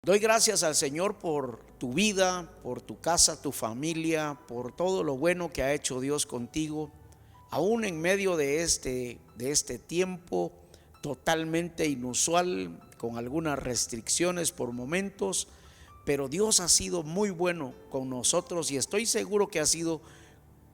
Doy gracias al Señor por tu vida, por tu casa, tu familia, por todo lo bueno que ha hecho Dios contigo, aún en medio de este tiempo totalmente inusual, con algunas restricciones por momentos, pero Dios ha sido muy bueno con nosotros y estoy seguro que ha sido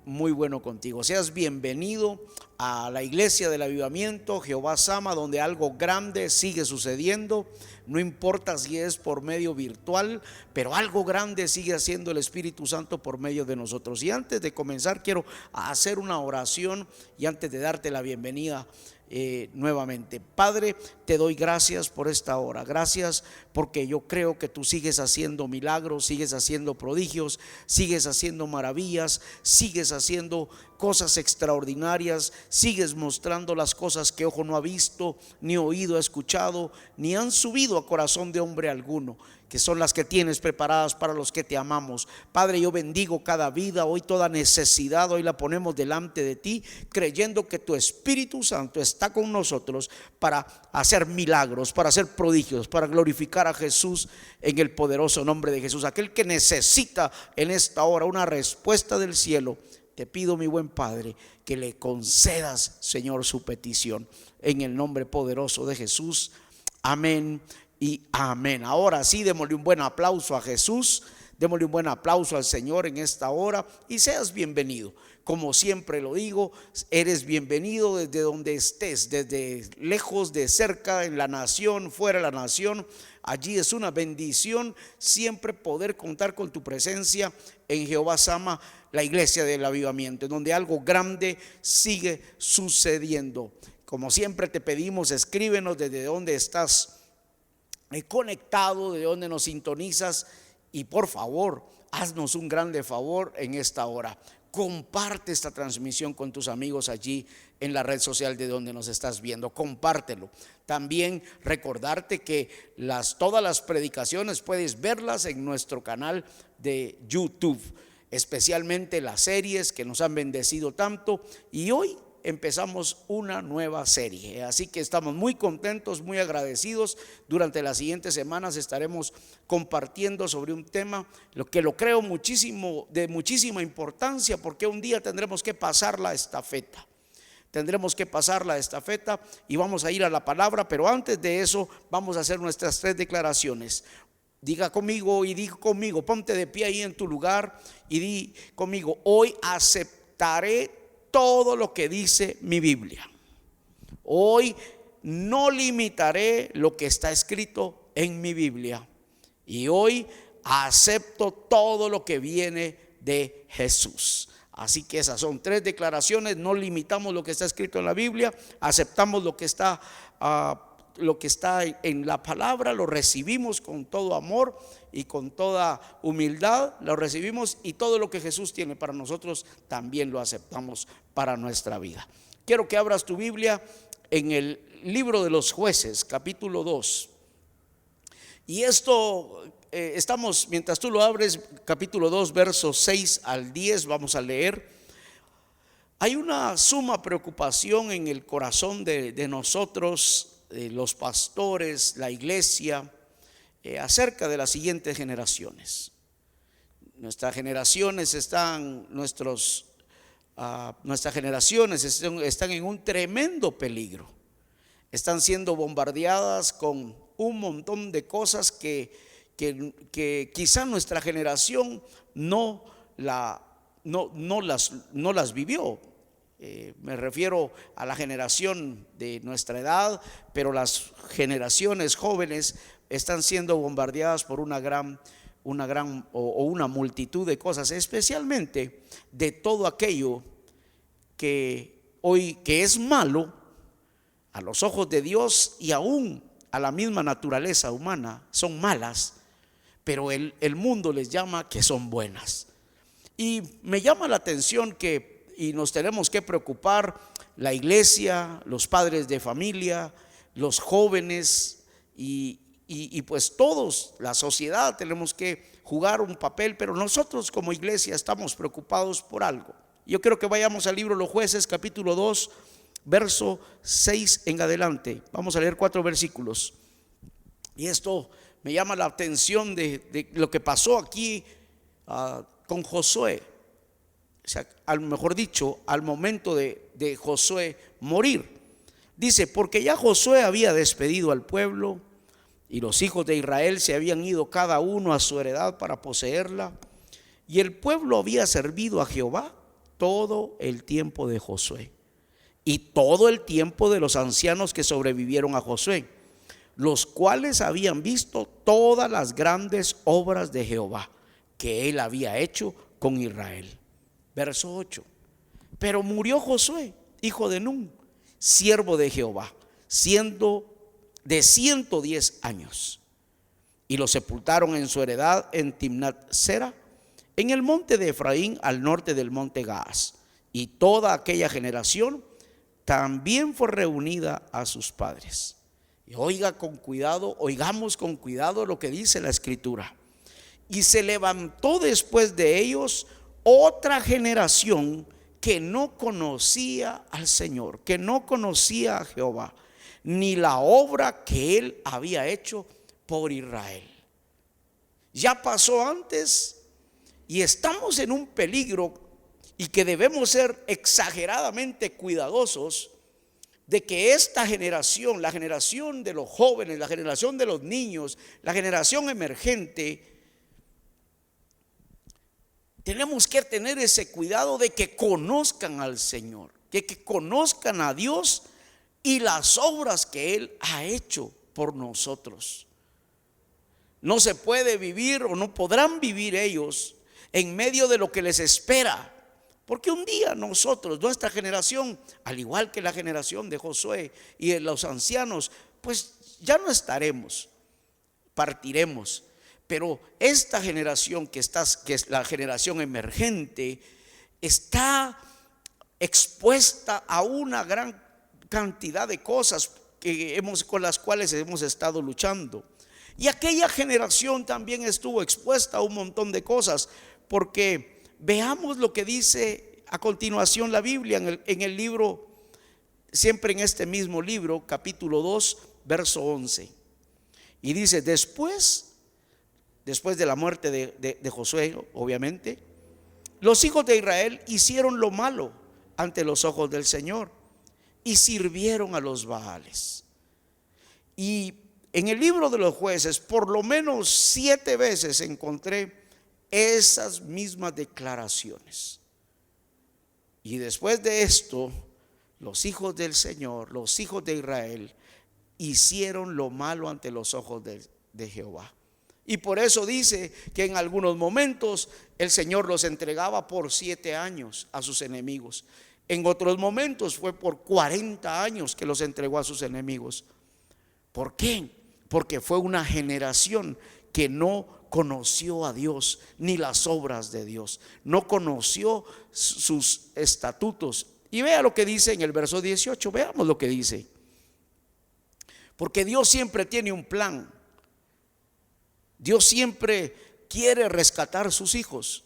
muy bueno contigo. Seas bienvenido a la iglesia del avivamiento Jehová Sama, donde algo grande sigue sucediendo. No importa si es por medio virtual, pero algo grande sigue haciendo el Espíritu Santo por medio de nosotros. Y antes de comenzar quiero hacer una oración y antes de darte la bienvenida nuevamente. Padre, te doy gracias por esta hora. Gracias porque yo creo que tú sigues haciendo milagros, sigues haciendo prodigios, sigues haciendo maravillas, sigues haciendo cosas extraordinarias, sigues mostrando las cosas que ojo no ha visto, ni oído ha escuchado, ni han subido a corazón de hombre alguno, que son las que tienes preparadas para los que te amamos. Padre, yo bendigo cada vida, hoy toda necesidad, hoy la ponemos delante de ti, creyendo que tu Espíritu Santo está con nosotros para hacer milagros, para hacer prodigios, para glorificar a Jesús en el poderoso nombre de Jesús. Aquel que necesita en esta hora una respuesta del cielo, te pido, mi buen Padre, que le concedas, Señor, su petición en el nombre poderoso de Jesús. Amén y amén. Ahora sí, démosle un buen aplauso a Jesús, démosle un buen aplauso al Señor en esta hora y seas bienvenido. Como siempre lo digo, eres bienvenido desde donde estés, desde lejos, de cerca, en la nación, fuera de la nación. Allí es una bendición siempre poder contar con tu presencia en Jehová Sama, la iglesia del avivamiento, en donde algo grande sigue sucediendo. Como siempre te pedimos, escríbenos desde donde estás conectado, de donde nos sintonizas, y por favor, haznos un grande favor en esta hora. Comparte esta transmisión con tus amigos allí en la red social de donde nos estás viendo. Compártelo. También recordarte que todas las predicaciones puedes verlas en nuestro canal de YouTube, especialmente las series que nos han bendecido tanto. Y hoy empezamos una nueva serie, así que estamos muy contentos, muy agradecidos. Durante las siguientes semanas estaremos compartiendo sobre un tema que lo creo muchísimo, de muchísima importancia, porque un día tendremos que pasar la estafeta. Tendremos que pasar la estafeta y vamos a ir a la palabra, pero antes de eso vamos a hacer nuestras 3 declaraciones. Diga conmigo y diga conmigo, ponte de pie ahí en tu lugar y di conmigo: hoy aceptaré todo lo que dice mi Biblia. Hoy no limitaré lo que está escrito en mi Biblia. Y hoy acepto todo lo que viene de Jesús. Así que esas son 3 declaraciones. No limitamos lo que está escrito en la Biblia, aceptamos lo que está en la palabra, lo recibimos con todo amor y con toda humildad, lo recibimos, y todo lo que Jesús tiene para nosotros también lo aceptamos para nuestra vida. Quiero que abras tu Biblia en el libro de los Jueces, capítulo 2. Y esto estamos, mientras tú lo abres, capítulo 2, versos 6 al 10, vamos a leer. Hay una suma preocupación en el corazón de nosotros, los pastores, la iglesia, acerca de las siguientes generaciones. Nuestras generaciones están en un tremendo peligro. Están siendo bombardeadas con un montón de cosas que quizá nuestra generación no las vivió. Me refiero a la generación de nuestra edad, pero las generaciones jóvenes están siendo bombardeadas por una multitud de cosas, especialmente de todo aquello que es malo a los ojos de Dios y aún a la misma naturaleza humana. Son malas, pero el mundo les llama que son buenas. Y me llama la atención y nos tenemos que preocupar, la iglesia, los padres de familia, los jóvenes y pues todos, la sociedad, tenemos que jugar un papel, pero nosotros como iglesia estamos preocupados por algo. Yo quiero que vayamos al libro de los Jueces, capítulo 2, verso 6 en adelante. Vamos a leer 4 versículos. Y esto me llama la atención de lo que pasó aquí con Josué. O sea, mejor dicho, al momento de Josué morir. Dice, porque ya Josué había despedido al pueblo y los hijos de Israel se habían ido cada uno a su heredad para poseerla. Y el pueblo había servido a Jehová todo el tiempo de Josué y todo el tiempo de los ancianos que sobrevivieron a Josué, los cuales habían visto todas las grandes obras de Jehová que él había hecho con Israel. Verso 8. Pero murió Josué, hijo de Nun, siervo de Jehová, siendo de 110 años, y lo sepultaron en su heredad en Timnat Sera, en el monte de Efraín, al norte del monte Gaas. Y toda aquella generación también fue reunida a sus padres. Y oigamos con cuidado lo que dice la Escritura. Y se levantó después de ellos otra generación que no conocía al Señor, que no conocía a Jehová, ni la obra que él había hecho por Israel. Ya pasó antes y estamos en un peligro y que debemos ser exageradamente cuidadosos de que esta generación, la generación de los jóvenes, la generación de los niños, la generación emergente, tenemos que tener ese cuidado de que conozcan al Señor, que conozcan a Dios y las obras que Él ha hecho por nosotros. No se puede vivir o no podrán vivir ellos en medio de lo que les espera, porque un día nosotros, nuestra generación, al igual que la generación de Josué y de los ancianos, pues ya no estaremos, partiremos. Pero esta generación que es la generación emergente, está expuesta a una gran cantidad de cosas con las cuales hemos estado luchando. Y aquella generación también estuvo expuesta a un montón de cosas, porque veamos lo que dice a continuación la Biblia en el libro, siempre en este mismo libro, capítulo 2, verso 11. Y dice, después de la muerte de Josué, obviamente, los hijos de Israel hicieron lo malo ante los ojos del Señor y sirvieron a los Baales. Y en el libro de los Jueces, por lo menos 7 veces encontré esas mismas declaraciones. Y después de esto, los hijos del Señor, los hijos de Israel, hicieron lo malo ante los ojos de Jehová. Y por eso dice que en algunos momentos el Señor los entregaba por 7 años a sus enemigos. En otros momentos fue por 40 años que los entregó a sus enemigos. ¿Por qué? Porque fue una generación que no conoció a Dios ni las obras de Dios, no conoció sus estatutos. Y vea lo que dice en el verso 18, veamos lo que dice. Porque Dios siempre tiene un plan. Dios siempre quiere rescatar a sus hijos.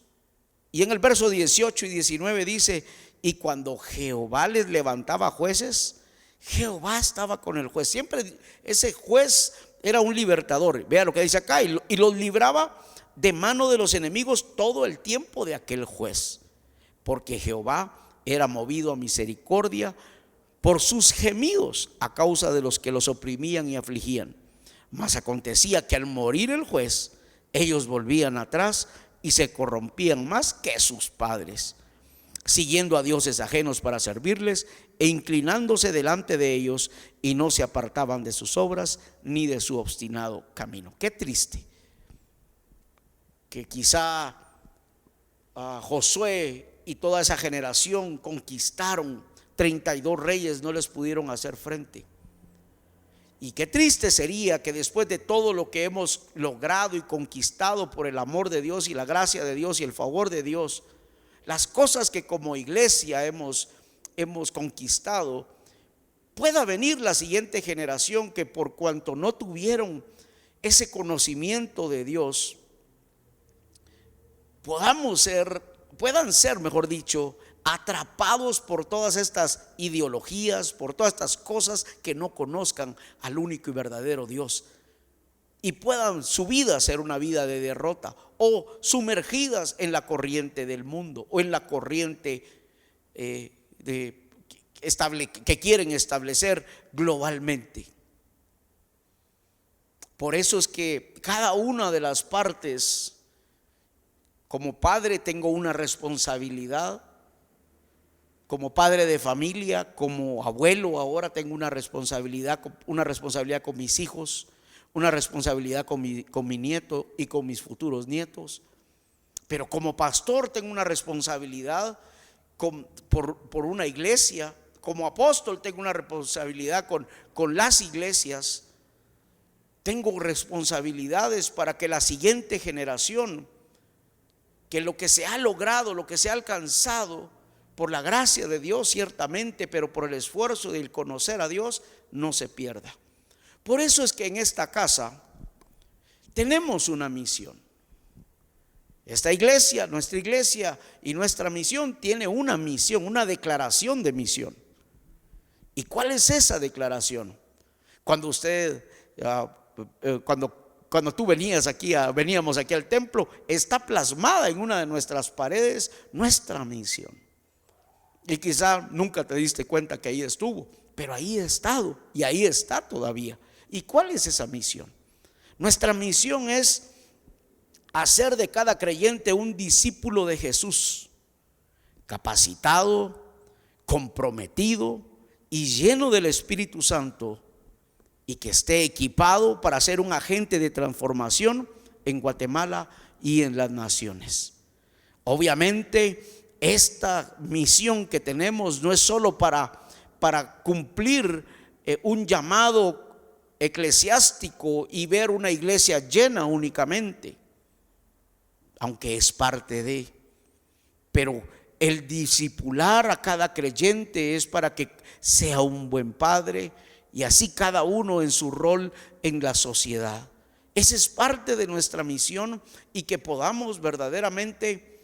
Y en el verso 18 y 19 dice, y cuando Jehová les levantaba jueces, Jehová estaba con el juez. Siempre ese juez era un libertador. Vea lo que dice acá, y los libraba de mano de los enemigos todo el tiempo de aquel juez, porque Jehová era movido a misericordia por sus gemidos a causa de los que los oprimían y afligían. Mas acontecía que al morir el juez, ellos volvían atrás y se corrompían más que sus padres, siguiendo a dioses ajenos para servirles e inclinándose delante de ellos, y no se apartaban de sus obras ni de su obstinado camino. Qué triste que quizá Josué y toda esa generación conquistaron 32 reyes, no les pudieron hacer frente. Y qué triste sería que después de todo lo que hemos logrado y conquistado por el amor de Dios y la gracia de Dios y el favor de Dios, las cosas que como iglesia hemos conquistado, pueda venir la siguiente generación que por cuanto no tuvieron ese conocimiento de Dios, puedan ser, mejor dicho, atrapados por todas estas ideologías, por todas estas cosas, que no conozcan al único y verdadero Dios. y puedan su vida ser una vida de derrota o sumergidas en la corriente del mundo o en la corriente que quieren establecer globalmente. Por eso es que cada una de las partes, como padre tengo una responsabilidad, como padre de familia, como abuelo ahora tengo una responsabilidad con mis hijos, una responsabilidad con mi nieto y con mis futuros nietos. Pero como pastor tengo una responsabilidad por una iglesia. Como apóstol tengo una responsabilidad con las iglesias. Tengo responsabilidades para que la siguiente generación, que lo que se ha logrado, lo que se ha alcanzado por la gracia de Dios ciertamente, pero por el esfuerzo de conocer a Dios, no se pierda. Por eso es que en esta casa tenemos una misión. Esta iglesia, nuestra iglesia y nuestra misión tiene una misión, una declaración de misión. ¿Y cuál es esa declaración? Cuando tú veníamos aquí al templo, está plasmada en una de nuestras paredes nuestra misión. Y quizá nunca te diste cuenta que ahí estuvo, pero ahí ha estado y ahí está todavía. ¿Y cuál es esa misión? Nuestra misión es hacer de cada creyente un discípulo de Jesús, capacitado, comprometido y lleno del Espíritu Santo, y que esté equipado para ser un agente de transformación en Guatemala y en las naciones. Obviamente, esta misión que tenemos no es solo para cumplir un llamado eclesiástico y ver una iglesia llena únicamente, aunque es parte de, pero el discipular a cada creyente es para que sea un buen padre, y así cada uno en su rol en la sociedad. Esa es parte de nuestra misión, y que podamos verdaderamente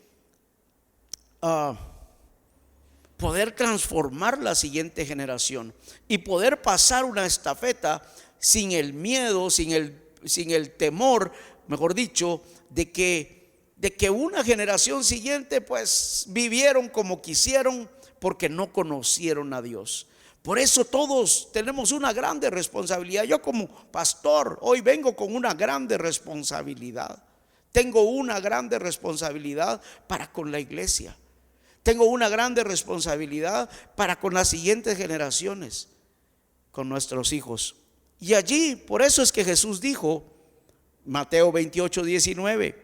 poder transformar la siguiente generación y poder pasar una estafeta sin el miedo, sin el temor, mejor dicho, de que una generación siguiente pues vivieron como quisieron porque no conocieron a Dios. Por eso todos tenemos una grande responsabilidad. Yo como pastor hoy vengo con una grande responsabilidad. Tengo una grande responsabilidad para con la iglesia. Tengo una grande responsabilidad para con las siguientes generaciones, con nuestros hijos. Y allí, por eso es que Jesús dijo, Mateo 28:19,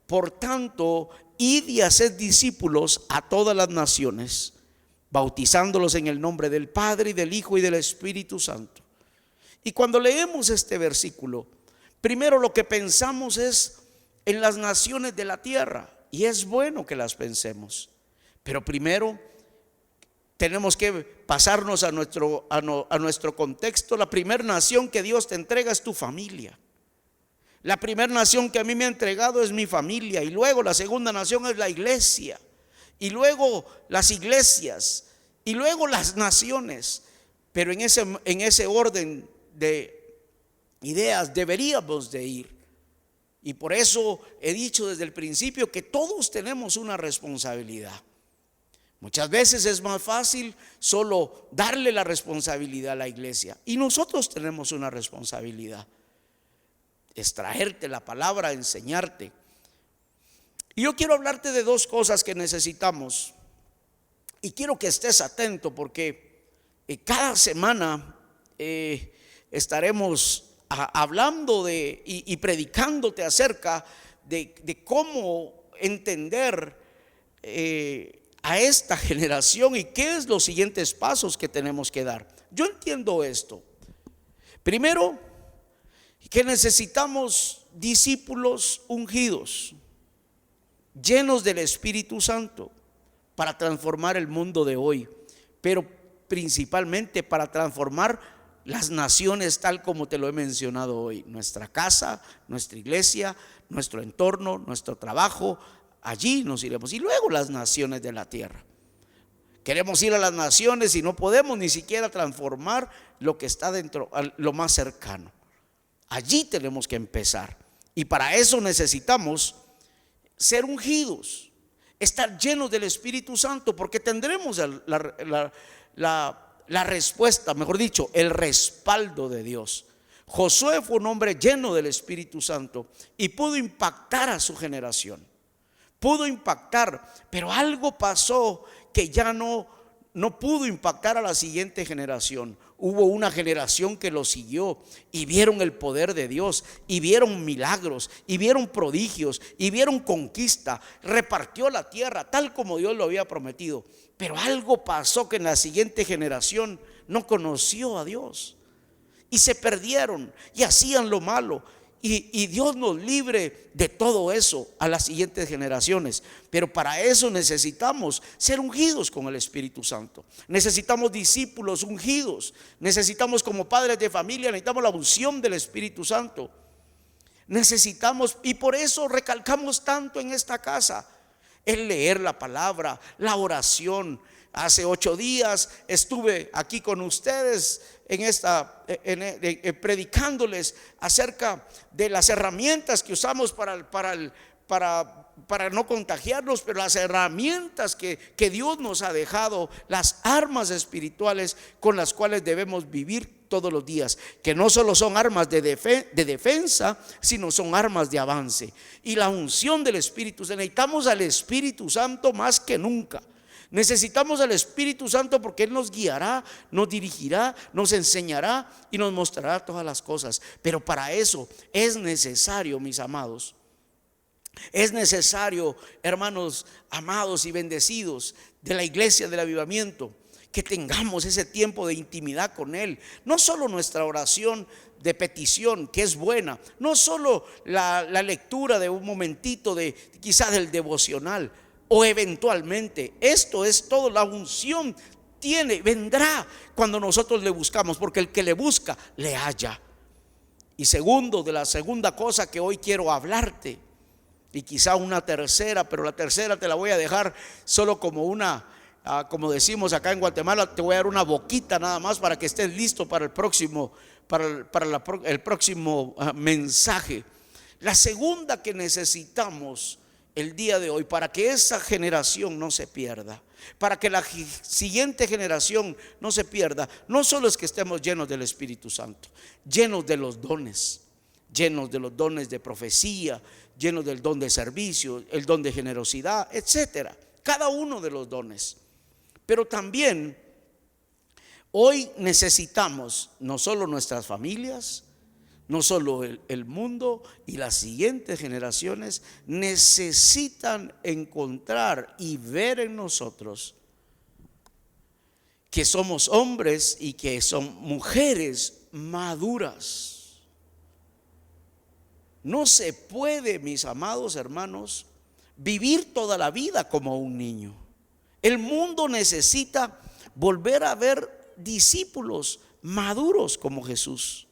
por tanto, id y haced discípulos a todas las naciones, bautizándolos en el nombre del Padre y del Hijo y del Espíritu Santo. Y cuando leemos este versículo, primero lo que pensamos es en las naciones de la tierra, y es bueno que las pensemos, pero primero tenemos que pasarnos a nuestro contexto. La primera nación que Dios te entrega es tu familia. La primera nación que a mí me ha entregado es mi familia, y luego la segunda nación es la iglesia, y luego las iglesias, y luego las naciones. Pero en ese orden de ideas deberíamos de ir. Y por eso he dicho desde el principio que todos tenemos una responsabilidad. Muchas veces es más fácil solo darle la responsabilidad a la iglesia, y nosotros tenemos una responsabilidad: extraerte la palabra, enseñarte. Y yo quiero hablarte de dos cosas que necesitamos, y quiero que estés atento, porque cada semana estaremos hablando y predicándote acerca de cómo entender a esta generación y qué es los siguientes pasos que tenemos que dar. Yo entiendo esto. Primero, que necesitamos discípulos ungidos, llenos del Espíritu Santo, para transformar el mundo de hoy, pero principalmente para transformar las naciones, tal como te lo he mencionado hoy: nuestra casa, nuestra iglesia, nuestro entorno, nuestro trabajo. Allí nos iremos, y luego las naciones de la tierra. Queremos ir a las naciones y no podemos ni siquiera transformar lo que está dentro, lo más cercano. Allí tenemos que empezar. Y para eso necesitamos ser ungidos, estar llenos del Espíritu Santo, porque tendremos la respuesta, mejor dicho, el respaldo de Dios. Josué fue un hombre lleno del Espíritu Santo y pudo impactar a su generación. Pudo impactar, pero algo pasó que ya no pudo impactar a la siguiente generación. Hubo una generación que lo siguió y vieron el poder de Dios, y vieron milagros, y vieron prodigios, y vieron conquista. Repartió la tierra tal como Dios lo había prometido. Pero algo pasó que en la siguiente generación no conoció a Dios y se perdieron y hacían lo malo. Y Dios nos libre de todo eso a las siguientes generaciones. Pero para eso necesitamos ser ungidos con el Espíritu Santo. Necesitamos discípulos ungidos. Necesitamos, como padres de familia, necesitamos la unción del Espíritu Santo. Necesitamos, y por eso recalcamos tanto en esta casa, el leer la palabra, la oración. Hace 8 días estuve aquí con ustedes predicándoles acerca de las herramientas que usamos para no contagiarnos, pero las herramientas que Dios nos ha dejado, las armas espirituales con las cuales debemos vivir todos los días, que no solo son armas de defensa, sino son armas de avance. Y la unción del Espíritu, necesitamos al Espíritu Santo más que nunca. Necesitamos al Espíritu Santo porque Él nos guiará, nos dirigirá, nos enseñará y nos mostrará todas las cosas. Pero para eso es necesario, mis amados, es necesario, hermanos amados y bendecidos de la iglesia del avivamiento, que tengamos ese tiempo de intimidad con Él. No solo nuestra oración de petición, que es buena, no solo la lectura de un momentito quizás del devocional, o eventualmente, esto es todo. La unción vendrá cuando nosotros le buscamos, porque el que le busca le halla. Y segundo, de la segunda cosa que hoy quiero hablarte, y quizá una tercera, pero la tercera te la voy a dejar solo como como decimos acá en Guatemala, te voy a dar una boquita nada más para que estés listo para el próximo mensaje. La segunda que necesitamos el día de hoy, para que esa generación no se pierda, para que la siguiente generación no se pierda, no solo es que estemos llenos del Espíritu Santo, llenos de los dones de profecía, llenos del don de servicio, el don de generosidad, etcétera, cada uno de los dones. Pero también hoy necesitamos, no solo nuestras familias, no solo el mundo, y las siguientes generaciones necesitan encontrar y ver en nosotros que somos hombres y que son mujeres maduras. No se puede, mis amados hermanos, vivir toda la vida como un niño. El mundo necesita volver a ver discípulos maduros como Jesús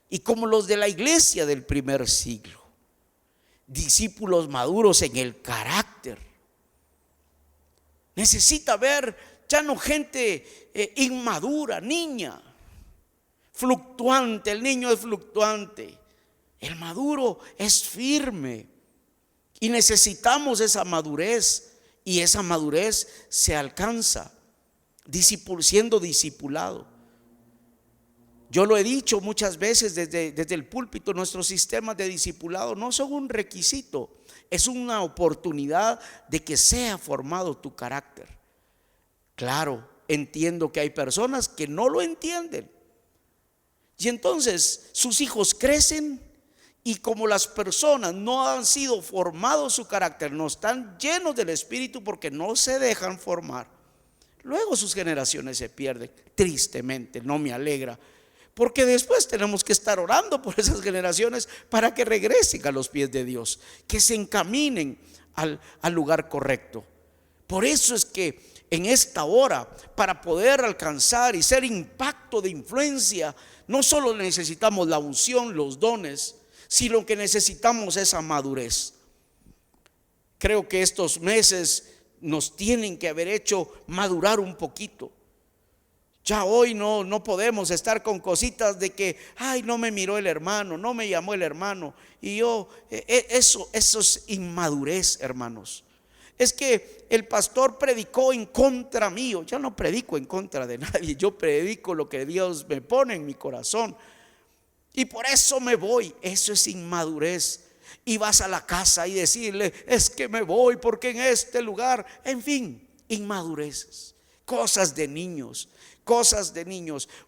y como los de la iglesia del primer siglo. Discípulos maduros en el carácter. Necesita ver ya no gente inmadura, niña, fluctuante. El niño es fluctuante, el maduro es firme. Y necesitamos esa madurez, y esa madurez se alcanza siendo discipulado. Yo lo he dicho muchas veces desde el púlpito, nuestros sistemas de discipulado no son un requisito, es una oportunidad de que sea formado tu carácter. Claro, entiendo que hay personas que no lo entienden, y entonces sus hijos crecen, y como las personas no han sido formados su carácter, no están llenos del Espíritu porque no se dejan formar, luego sus generaciones se pierden. Tristemente, no me alegra, porque después tenemos que estar orando por esas generaciones para que regresen a los pies de Dios, que se encaminen al lugar correcto. Por eso es que en esta hora, para poder alcanzar y ser impacto de influencia, no solo necesitamos la unción, los dones, sino que necesitamos esa madurez. Creo que estos meses nos tienen que haber hecho madurar un poquito. Ya hoy no podemos estar con cositas de que, ay, no me miró el hermano, no me llamó el hermano. Y eso es inmadurez, hermanos. Es que el pastor predicó en contra mío. Yo no predico en contra de nadie, yo predico lo que Dios me pone en mi corazón. Y por eso me voy. Eso es inmadurez. Y vas a la casa y decirle, es que me voy porque en este lugar, en fin, inmadureces, cosas de niños.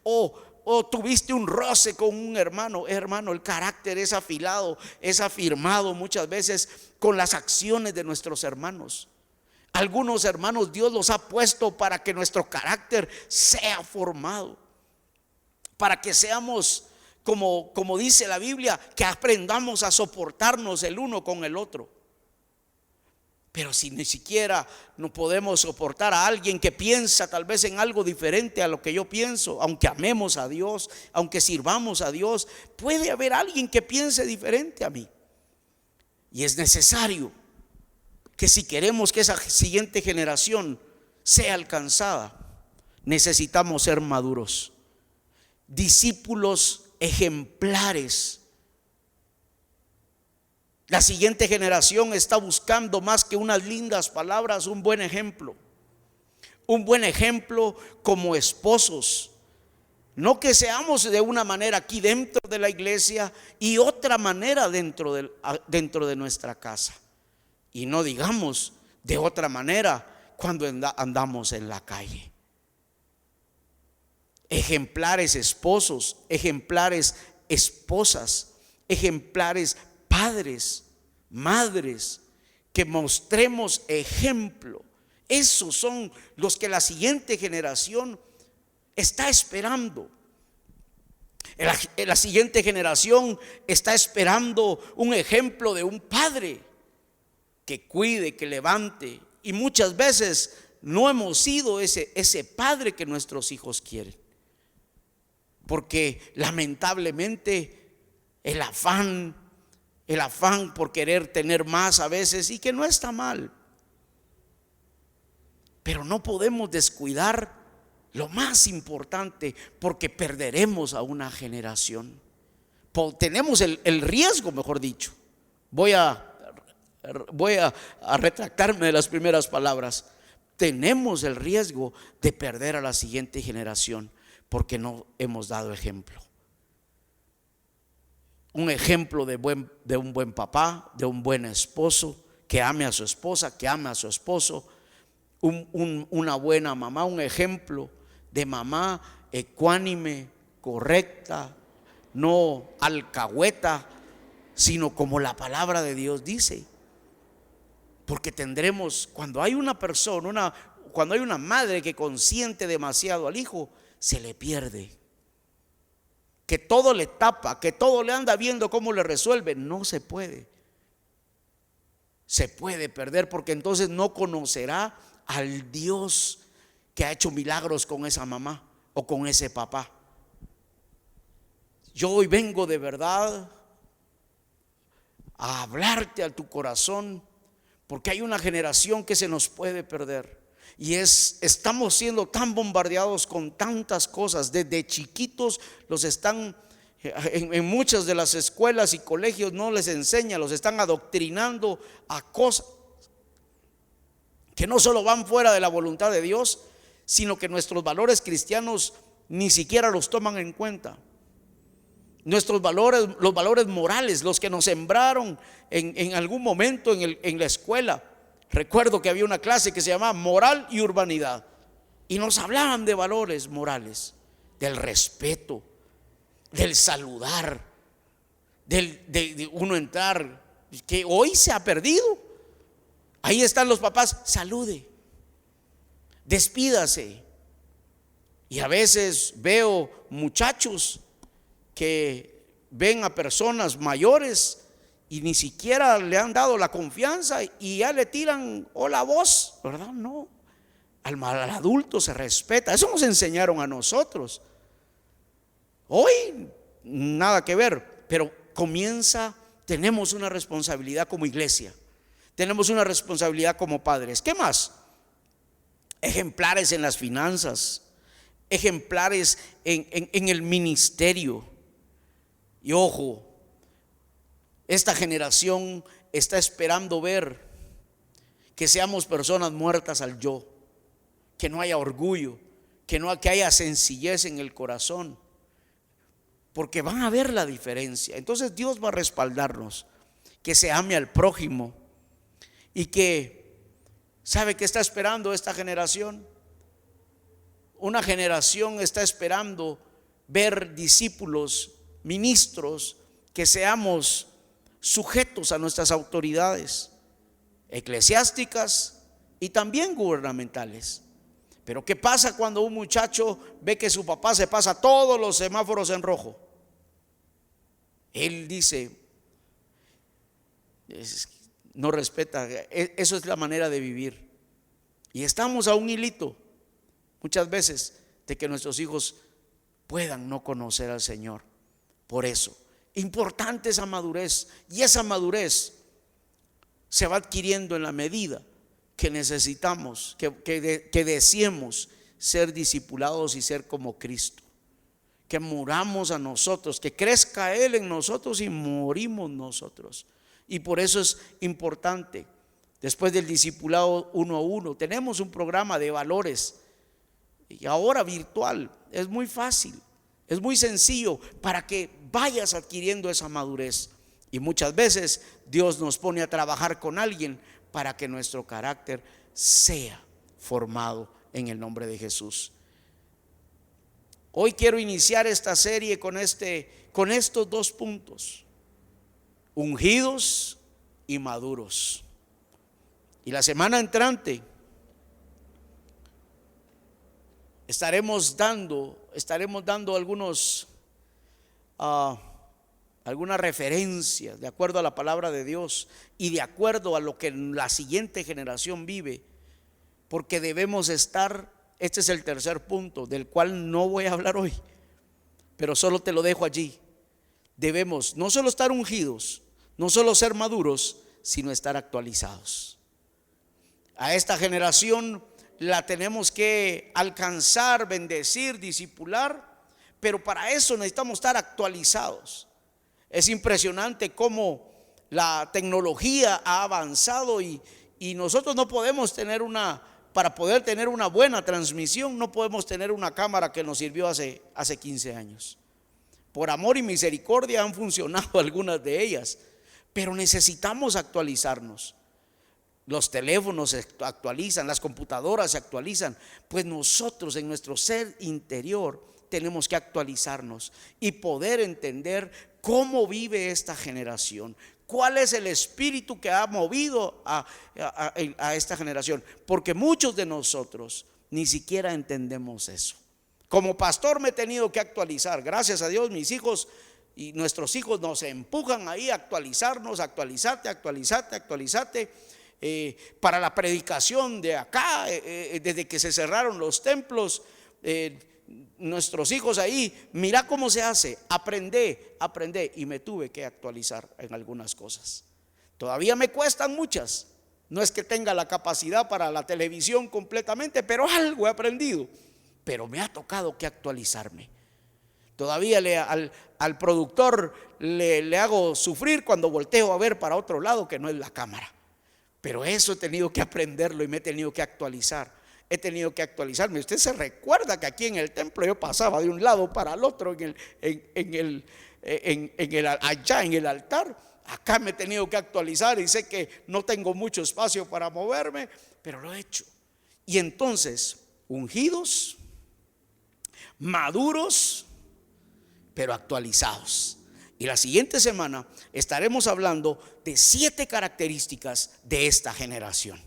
O tuviste un roce con un hermano. Hermano, el carácter es afilado, es afirmado muchas veces con las acciones de nuestros hermanos. Algunos hermanos Dios los ha puesto para que nuestro carácter sea formado, para que seamos como dice la Biblia, que aprendamos a soportarnos el uno con el otro. Pero si ni siquiera no podemos soportar a alguien que piensa tal vez en algo diferente a lo que yo pienso, aunque amemos a Dios, aunque sirvamos a Dios, puede haber alguien que piense diferente a mí. Y es necesario que si queremos que esa siguiente generación sea alcanzada, necesitamos ser maduros, discípulos ejemplares. La siguiente generación está buscando más que unas lindas palabras, un buen ejemplo. Un buen ejemplo como esposos. No que seamos de una manera aquí dentro de la iglesia y otra manera dentro de nuestra casa. Y no digamos de otra manera cuando andamos en la calle. Ejemplares esposos, ejemplares esposas, ejemplares padres, madres, que mostremos ejemplo. Esos son los que la siguiente generación está esperando. La siguiente generación está esperando un ejemplo de un padre que cuide, que levante. Y muchas veces no hemos sido ese padre que nuestros hijos quieren. Porque lamentablemente el afán por querer tener más a veces, y que no está mal, pero no podemos descuidar lo más importante, porque perderemos a una generación. Tenemos el riesgo, mejor dicho. Voy a retractarme de las primeras palabras. Tenemos el riesgo de perder a la siguiente generación porque no hemos dado ejemplo. Un ejemplo de un buen papá, de un buen esposo, que ame a su esposa, que ame a su esposo. Una buena mamá, un ejemplo de mamá ecuánime, correcta, no alcahueta, sino como la palabra de Dios dice. Porque tendremos, cuando hay una persona, cuando hay una madre que consiente demasiado al hijo, se le pierde. Que todo le tapa, que todo le anda viendo cómo le resuelve, no se puede. Se puede perder, porque entonces no conocerá al Dios que ha hecho milagros con esa mamá o con ese papá. Yo hoy vengo de verdad a hablarte a tu corazón, porque hay una generación que se nos puede perder. Y estamos siendo tan bombardeados con tantas cosas. Desde chiquitos los están, en muchas de las escuelas y colegios no les enseñan, los están adoctrinando a cosas que no solo van fuera de la voluntad de Dios, sino que nuestros valores cristianos ni siquiera los toman en cuenta. Nuestros valores, los valores morales, los que nos sembraron en algún momento en la escuela. Recuerdo que había una clase que se llamaba Moral y Urbanidad, y nos hablaban de valores morales, del respeto, del saludar, de uno entrar, que hoy se ha perdido. Ahí están los papás, salude, despídase. Y a veces veo muchachos que ven a personas mayores y ni siquiera le han dado la confianza y ya le tiran hola vos, ¿verdad? No, al adulto se respeta. Eso nos enseñaron a nosotros. Hoy nada que ver, pero tenemos una responsabilidad como iglesia, tenemos una responsabilidad como padres. ¿Qué más? Ejemplares en las finanzas, ejemplares en el ministerio. Y ojo, esta generación está esperando ver que seamos personas muertas al yo, que no haya orgullo, que haya sencillez en el corazón, porque van a ver la diferencia. Entonces Dios va a respaldarnos, que se ame al prójimo y que, ¿sabe qué está esperando esta generación? Una generación está esperando ver discípulos, ministros, que seamos sujetos a nuestras autoridades eclesiásticas y también gubernamentales. Pero ¿qué pasa cuando un muchacho ve que su papá se pasa todos los semáforos en rojo? Él dice, no respeta, eso es la manera de vivir. Y estamos a un hilito muchas veces de que nuestros hijos puedan no conocer al Señor. Por eso, importante esa madurez, y esa madurez se va adquiriendo en la medida que necesitamos, que deseemos ser discipulados y ser como Cristo, que muramos a nosotros, que crezca Él en nosotros y morimos nosotros. Y por eso es importante, después del discipulado 1 a 1, tenemos un programa de valores, y ahora virtual. Es muy fácil, es muy sencillo para que vayas adquiriendo esa madurez. Y muchas veces Dios nos pone a trabajar con alguien para que nuestro carácter sea formado en el nombre de Jesús. Hoy quiero iniciar esta serie con estos 2 puntos: ungidos y maduros. Y la semana entrante estaremos dando algunas referencias de acuerdo a la palabra de Dios y de acuerdo a lo que la siguiente generación vive, porque debemos estar. Este es el tercer punto del cual no voy a hablar hoy, pero solo te lo dejo allí. Debemos no solo estar ungidos, no solo ser maduros, sino estar actualizados. A esta generación la tenemos que alcanzar, bendecir, discipular, pero para eso necesitamos estar actualizados. Es impresionante cómo la tecnología ha avanzado y nosotros no podemos tener para poder tener una buena transmisión, no podemos tener una cámara que nos sirvió hace 15 años. Por amor y misericordia han funcionado algunas de ellas, pero necesitamos actualizarnos. Los teléfonos se actualizan, las computadoras se actualizan, pues nosotros en nuestro ser interior tenemos que actualizarnos y poder entender cómo vive esta generación, cuál es el espíritu que ha movido a esta generación, porque muchos de nosotros ni siquiera entendemos eso. Como pastor me he tenido que actualizar, gracias a Dios. Mis hijos y nuestros hijos nos empujan ahí a actualizarnos, actualizarte. Para la predicación de acá, desde que se cerraron los templos, nuestros hijos ahí, mira cómo se hace, aprendé, y me tuve que actualizar en algunas cosas. Todavía me cuestan muchas, no es que tenga la capacidad para la televisión completamente, pero algo he aprendido, pero me ha tocado que actualizarme. Todavía al productor le hago sufrir cuando volteo a ver para otro lado que no es la cámara. Pero eso he tenido que aprenderlo y me he tenido que actualizar. He tenido que actualizarme. Usted se recuerda que aquí en el templo yo pasaba de un lado para el otro allá en el altar. Acá me he tenido que actualizar y sé que no tengo mucho espacio para moverme, pero lo he hecho. Y entonces, ungidos, maduros, pero actualizados. Y la siguiente semana estaremos hablando de 7 características de esta generación.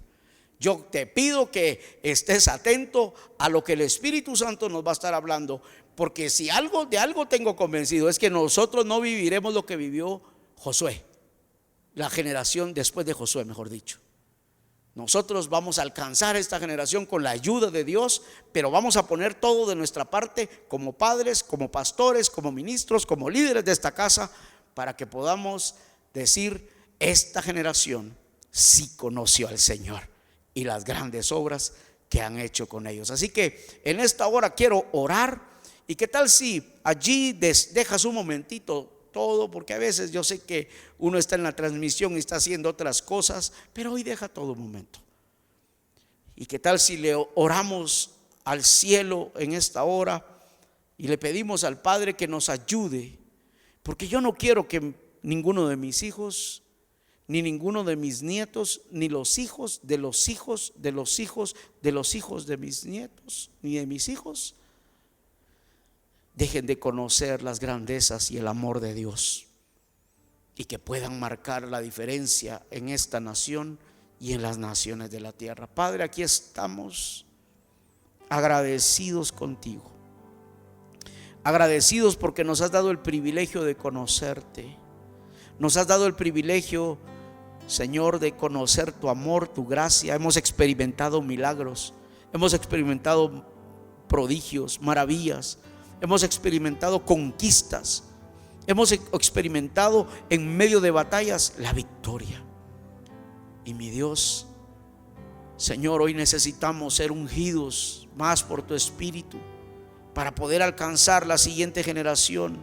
Yo te pido que estés atento a lo que el Espíritu Santo nos va a estar hablando, porque si de algo tengo convencido es que nosotros no viviremos lo que vivió Josué, la generación después de Josué, mejor dicho. Nosotros vamos a alcanzar esta generación con la ayuda de Dios, pero vamos a poner todo de nuestra parte como padres, como pastores, como ministros, como líderes de esta casa, para que podamos decir: esta generación sí conoció al Señor y las grandes obras que han hecho con ellos. Así que en esta hora quiero orar. ¿Y qué tal si allí dejas un momentito todo? Porque a veces yo sé que uno está en la transmisión y está haciendo otras cosas, pero hoy deja todo un momento. ¿Y qué tal si le oramos al cielo en esta hora y le pedimos al Padre que nos ayude? Porque yo no quiero que ninguno de mis hijos, ni ninguno de mis nietos, ni los hijos de los hijos de los hijos de los hijos de mis nietos, ni de mis hijos, dejen de conocer las grandezas y el amor de Dios, y que puedan marcar la diferencia en esta nación y en las naciones de la tierra. Padre, aquí estamos agradecidos contigo, agradecidos porque nos has dado el privilegio de conocerte, nos has dado el privilegio, Señor, de conocer tu amor, tu gracia. Hemos experimentado milagros, hemos experimentado prodigios, maravillas, hemos experimentado conquistas, hemos experimentado en medio de batallas la victoria. Y mi Dios, Señor, hoy necesitamos ser ungidos más por tu Espíritu para poder alcanzar la siguiente generación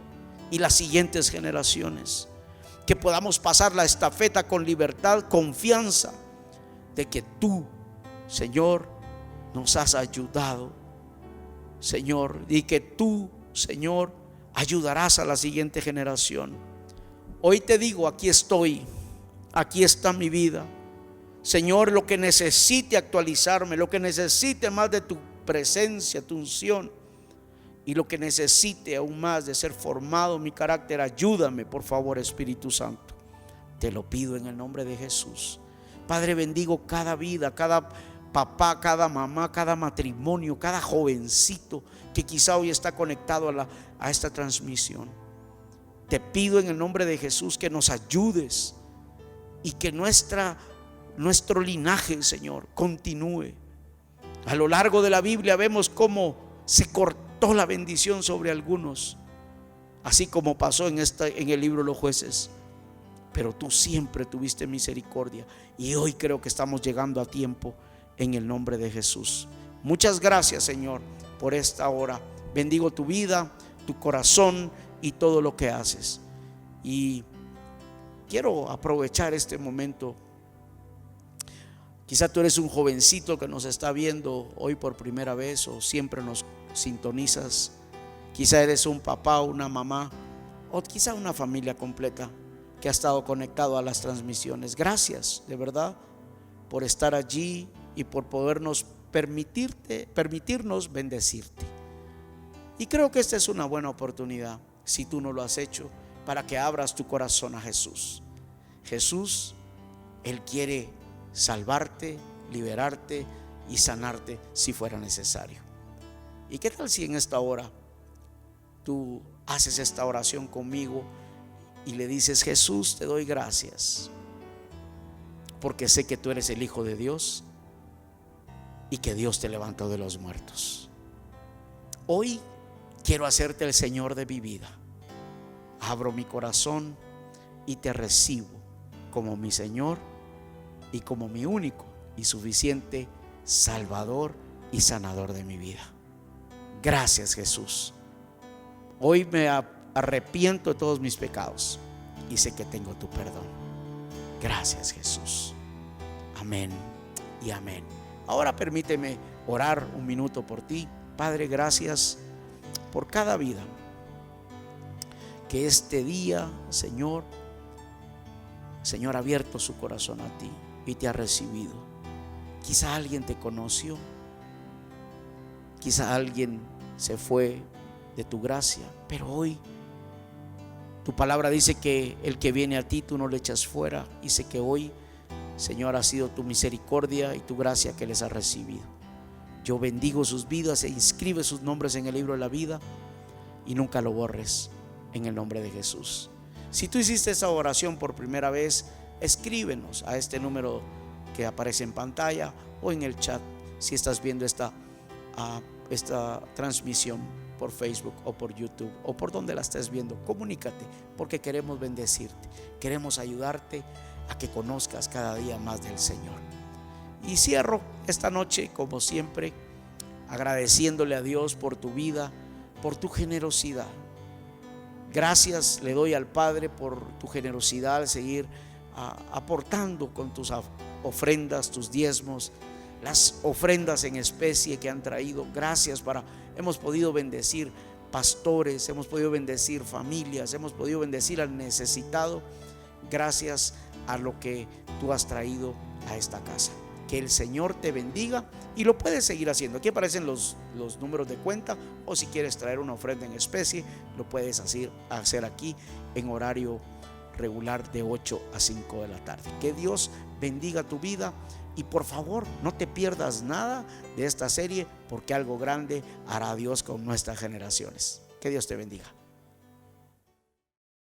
y las siguientes generaciones. Que podamos pasar la estafeta con libertad, confianza de que tú, Señor, nos has ayudado, Señor, y que tú, Señor, ayudarás a la siguiente generación. Hoy te digo, aquí estoy, aquí está mi vida, Señor. Lo que necesite actualizarme, lo que necesite más de tu presencia, tu unción, y lo que necesite aún más de ser formado mi carácter, ayúdame, por favor, Espíritu Santo. Te lo pido en el nombre de Jesús. Padre, bendigo cada vida, cada papá, cada mamá, cada matrimonio, cada jovencito que quizá hoy está conectado a esta transmisión. Te pido en el nombre de Jesús que nos ayudes y que nuestro linaje, Señor, continúe. A lo largo de la Biblia vemos cómo se cortó la bendición sobre algunos, así como pasó en el libro de los Jueces. Pero tú siempre tuviste misericordia, y hoy creo que estamos llegando a tiempo en el nombre de Jesús. Muchas gracias, Señor, por esta hora. Bendigo tu vida, tu corazón y todo lo que haces. Y quiero aprovechar este momento. Quizá tú eres un jovencito que nos está viendo hoy por primera vez, o siempre nos sintonizas. Quizá eres un papá, una mamá, o quizá una familia completa que ha estado conectado a las transmisiones. Gracias de verdad por estar allí y por podernos permitirnos bendecirte. Y creo que esta es una buena oportunidad, si tú no lo has hecho, para que abras tu corazón a Jesús. Jesús, Él quiere salvarte, liberarte y sanarte si fuera necesario. ¿Y qué tal si en esta hora tú haces esta oración conmigo y le dices: Jesús, te doy gracias porque sé que tú eres el Hijo de Dios y que Dios te levantó de los muertos. Hoy quiero hacerte el Señor de mi vida. Abro mi corazón y te recibo como mi Señor y como mi único y suficiente Salvador y sanador de mi vida. Gracias, Jesús. Hoy me arrepiento de todos mis pecados y sé que tengo tu perdón. Gracias, Jesús. Amén y amén. Ahora permíteme orar un minuto por ti. Padre, gracias por cada vida que este día, Señor, ha abierto su corazón a ti y te ha recibido. Quizá alguien te conoció, quizá alguien se fue de tu gracia, pero hoy tu palabra dice que el que viene a ti tú no le echas fuera. Y sé que hoy, Señor, ha sido tu misericordia y tu gracia que les ha recibido. Yo bendigo sus vidas e inscribe sus nombres en el libro de la vida y nunca lo borres, en el nombre de Jesús. Si tú hiciste esa oración por primera vez, escríbenos a este número que aparece en pantalla o en el chat si estás viendo esta transmisión por Facebook o por YouTube o por donde la estés viendo. Comunícate, porque queremos bendecirte, queremos ayudarte a que conozcas cada día más del Señor. Y cierro esta noche, como siempre, agradeciéndole a Dios por tu vida, por tu generosidad. Gracias le doy al Padre por tu generosidad al seguir aportando con tus ofrendas, tus diezmos, las ofrendas en especie que han traído. Gracias, hemos podido bendecir pastores, hemos podido bendecir familias, hemos podido bendecir al necesitado, gracias a lo que tú has traído a esta casa. Que el Señor te bendiga, y lo puedes seguir haciendo. Aquí aparecen los números de cuenta, o si quieres traer una ofrenda en especie, lo puedes hacer aquí en horario regular de 8 a 5 de la tarde. Que Dios bendiga tu vida, y por favor no te pierdas nada de esta serie, porque algo grande hará Dios con nuestras generaciones. Que Dios te bendiga.